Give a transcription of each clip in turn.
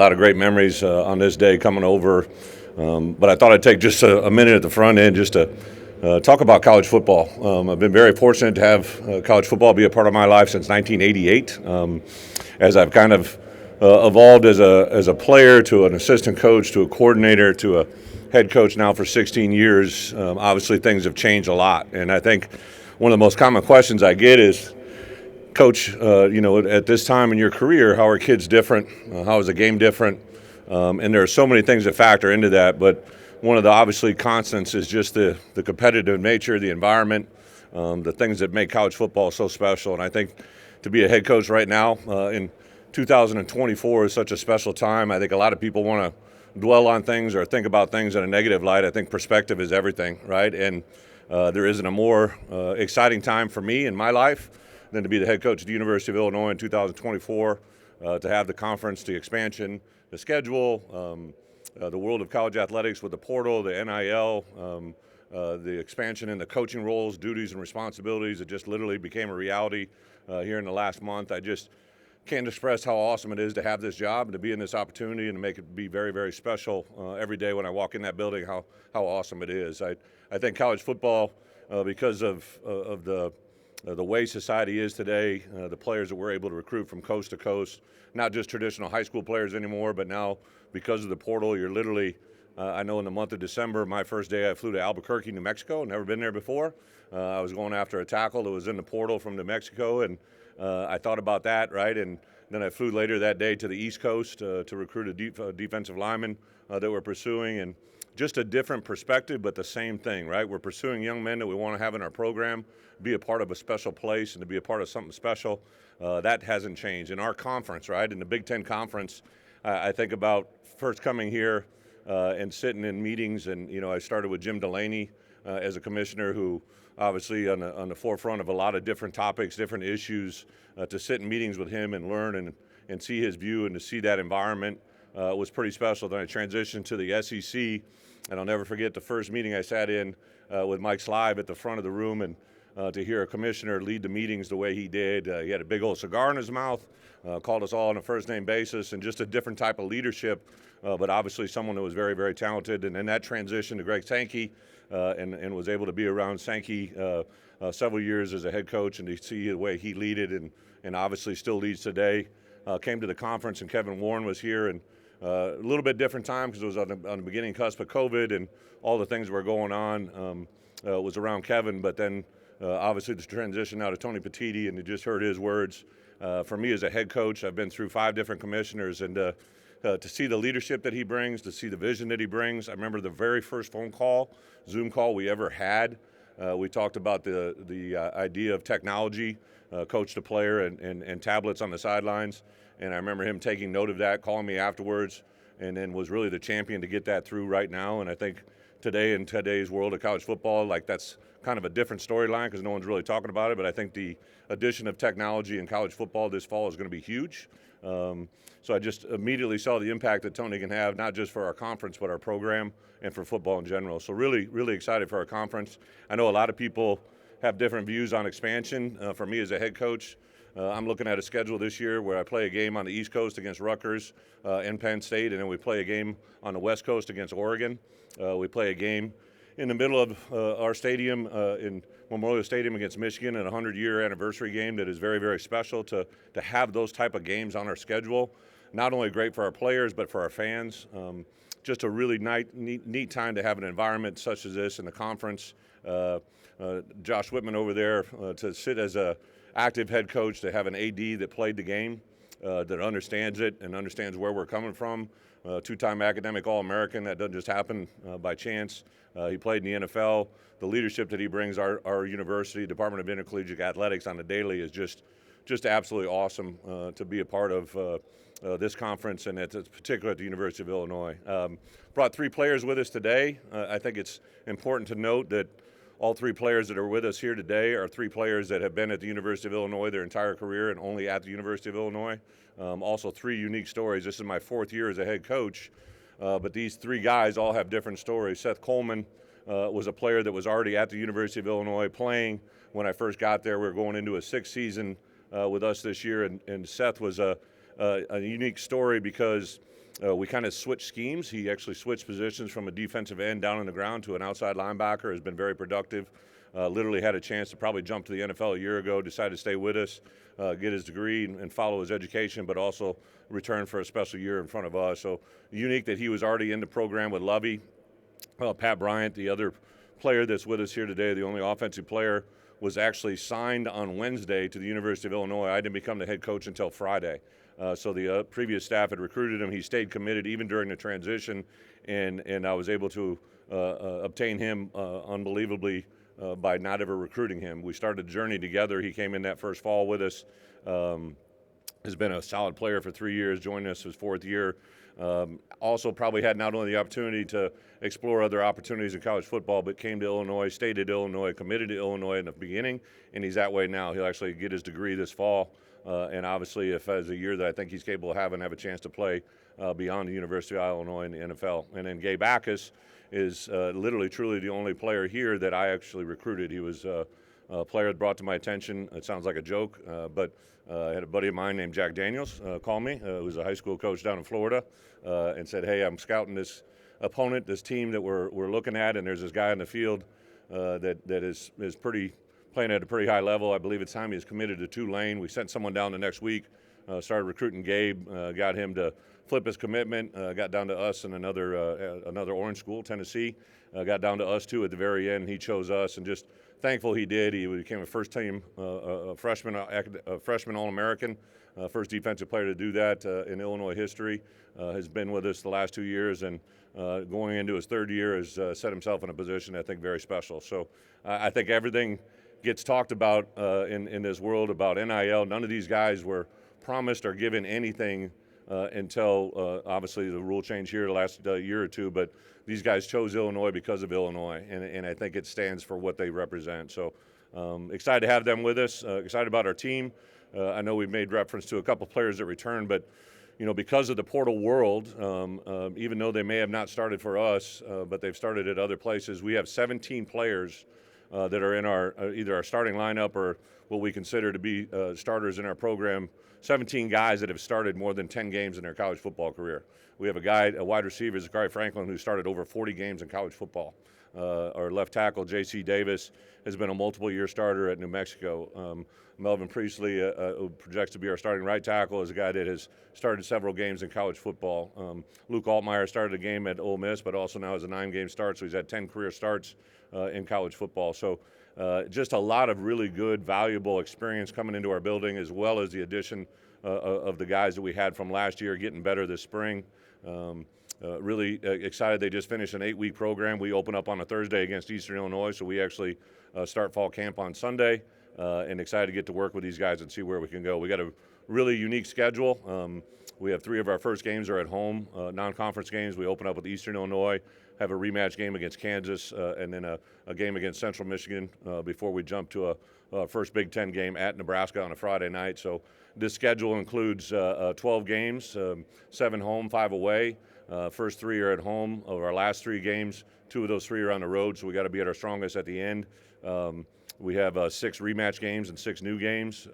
A lot of great memories on this day coming over, but I thought I'd take just a minute at the front end just to talk about college football. I've been very fortunate to have college football be a part of my life since 1988. As I've kind of evolved as a player to an assistant coach to a coordinator to a head coach now for 16 years, obviously things have changed a lot. And I think one of the most common questions I get is, Coach, at this time in your career, how are kids different? How is the game different? And there are so many things that factor into that, but one of the obviously constants is just the competitive nature, the environment, the things that make college football so special. And I think to be a head coach right now in 2024 is such a special time. I think a lot of people want to dwell on things or think about things in a negative light. I think perspective is everything, right? And there isn't a more exciting time for me in my life than to be the head coach at the University of Illinois in 2024, to have the conference, the expansion, the schedule, the world of college athletics with the portal, the NIL, the expansion in the coaching roles, duties, and responsibilities. It just literally became a reality here in the last month. I just can't express how awesome it is to have this job and to be in this opportunity and to make it be very, very special every day when I walk in that building, how awesome it is. I think college football, because of the way society is today, the players that we're able to recruit from coast to coast, not just traditional high school players anymore, but now because of the portal, you're literally, I know in the month of December, my first day I flew to Albuquerque, New Mexico, never been there before. I was going after a tackle that was in the portal from New Mexico, and I thought about that, right? And then I flew later that day to the East Coast to recruit a defensive lineman that we're pursuing, and just a different perspective, but the same thing, right? We're pursuing young men that we want to have in our program, be a part of a special place, and to be a part of something special. That hasn't changed. In our conference, right, in the Big Ten Conference, I think about first coming here and sitting in meetings, and I started with Jim Delaney as a commissioner, who obviously on the forefront of a lot of different topics, different issues, to sit in meetings with him and learn and see his view and to see that environment was pretty special. Then I transitioned to the SEC, and I'll never forget the first meeting I sat in with Mike Slive at the front of the room, and to hear a commissioner lead the meetings the way he did. He had a big old cigar in his mouth, called us all on a first-name basis, and just a different type of leadership, but obviously someone who was very, very talented. And then that transition to Greg Sankey, and was able to be around Sankey several years as a head coach and to see the way he leaded and obviously still leads today. Came to the conference, and Kevin Warren was here, and a little bit different time because it was on the beginning cusp of COVID and all the things that were going on was around Kevin. But then obviously the transition now to Tony Petitti, and you just heard his words. For me as a head coach, I've been through 5 different commissioners, and to see the leadership that he brings, to see the vision that he brings. I remember the very first Zoom call we ever had. We talked about the idea of technology, coach to player, and tablets on the sidelines. And I remember him taking note of that, calling me afterwards, and then was really the champion to get that through right now. And I think today, in today's world of college football, like that's kind of a different storyline because no one's really talking about it. But I think the addition of technology in college football this fall is going to be huge. So I just immediately saw the impact that Tony can have, not just for our conference, but our program and for football in general. So really, really excited for our conference. I know a lot of people have different views on expansion. For me as a head coach, I'm looking at a schedule this year where I play a game on the East Coast against Rutgers and Penn State, and then we play a game on the West Coast against Oregon. We play a game in the middle of our stadium in Memorial Stadium against Michigan, and a 100-year anniversary game that is very, very special to have those type of games on our schedule. Not only great for our players, but for our fans. Just a really neat time to have an environment such as this in the conference. Josh Whitman over there to sit as a active head coach, to have an AD that played the game, that understands it and understands where we're coming from. 2-time academic All-American, that doesn't just happen by chance. He played in the NFL. The leadership that he brings our university, Department of Intercollegiate Athletics on the daily is just absolutely awesome to be a part of this conference, and it's particularly at the University of Illinois. Brought 3 players with us today. I think it's important to note that all 3 players that are with us here today are 3 players that have been at the University of Illinois their entire career and only at the University of Illinois. Also 3 unique stories. This is my 4th year as a head coach, but these 3 guys all have different stories. Seth Coleman was a player that was already at the University of Illinois playing when I first got there. We were going into a 6th season with us this year, and Seth was a unique story because We kind of switched schemes. He actually switched positions from a defensive end down on the ground to an outside linebacker. Has been very productive. Literally had a chance to probably jump to the NFL a year ago, decided to stay with us, get his degree and follow his education, but also return for a special year in front of us. So unique that he was already in the program with Lovey. Pat Bryant, the other player that's with us here today, the only offensive player, was actually signed on Wednesday to the University of Illinois. I didn't become the head coach until Friday. So the previous staff had recruited him. He stayed committed even during the transition, and I was able to obtain him unbelievably by not ever recruiting him. We started the journey together. He came in that first fall with us. Has been a solid player for 3 years, joined us his fourth year. Also probably had not only the opportunity to explore other opportunities in college football, but came to Illinois, stayed at Illinois, committed to Illinois in the beginning, and he's that way now. He'll actually get his degree this fall, and obviously if as a year that I think he's capable of having, have a chance to play beyond the University of Illinois in the NFL. And then Gabe Backus is literally, truly the only player here that I actually recruited. He was a player that brought to my attention. It sounds like a joke, but I had a buddy of mine named Jack Daniels call me, who's a high school coach down in Florida, and said, hey, I'm scouting this opponent, this team that we're looking at, and there's this guy in the field that is pretty playing at a pretty high level. I believe it's time he's committed to Tulane. We sent someone down the next week, started recruiting Gabe, got him to flip his commitment, got down to us and another Orange school, Tennessee, got down to us too at the very end. He chose us, and just thankful he did. He became a first-team freshman All-American, first defensive player to do that in Illinois history. Has been with us the last 2 years, and going into his third year has set himself in a position I think very special. So I think everything gets talked about in this world about NIL. None of these guys were promised or given anything until obviously the rule change here the last year or two, but these guys chose Illinois because of Illinois, and I think it stands for what they represent. So excited to have them with us, excited about our team. I know we've made reference to a couple players that returned, but because of the portal world, even though they may have not started for us, but they've started at other places, we have 17 players that are in our either our starting lineup or what we consider to be starters in our program. 17 guys that have started more than 10 games in their college football career. We have a wide receiver, Zachary Franklin, who started over 40 games in college football. Our left tackle, J.C. Davis, has been a multiple-year starter at New Mexico. Melvin Priestley, who projects to be our starting right tackle, is a guy that has started several games in college football. Luke Altmaier started a game at Ole Miss, but also now has a 9-game start, so he's had 10 career starts in college football. So just a lot of really good, valuable experience coming into our building, as well as the addition of the guys that we had from last year getting better this spring. Really excited. They just finished an 8-week program. We open up on a Thursday against Eastern Illinois, so we actually start fall camp on Sunday, and excited to get to work with these guys and see where we can go. We got a really unique schedule. We have 3 of our first games are at home, non-conference games. We open up with Eastern Illinois, have a rematch game against Kansas, and then a game against Central Michigan before we jump to a first Big Ten game at Nebraska on a Friday night. So this schedule includes 12 games, 7 home, 5 away. First 3 are at home. Of our last 3 games, 2 of those 3 are on the road, so we got to be at our strongest at the end. We have 6 rematch games and 6 new games.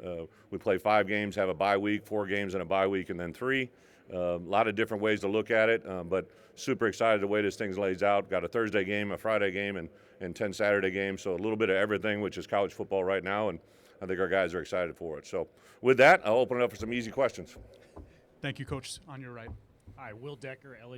We play 5 games, have a bye week, 4 games and a bye week, and then 3. A lot of different ways to look at it, but super excited the way this thing lays out. Got a Thursday game, a Friday game, and 10 Saturday games, so a little bit of everything, which is college football right now, and I think our guys are excited for it. So with that, I'll open it up for some easy questions. Thank you, Coach. On your right. Hi, Will Decker, LA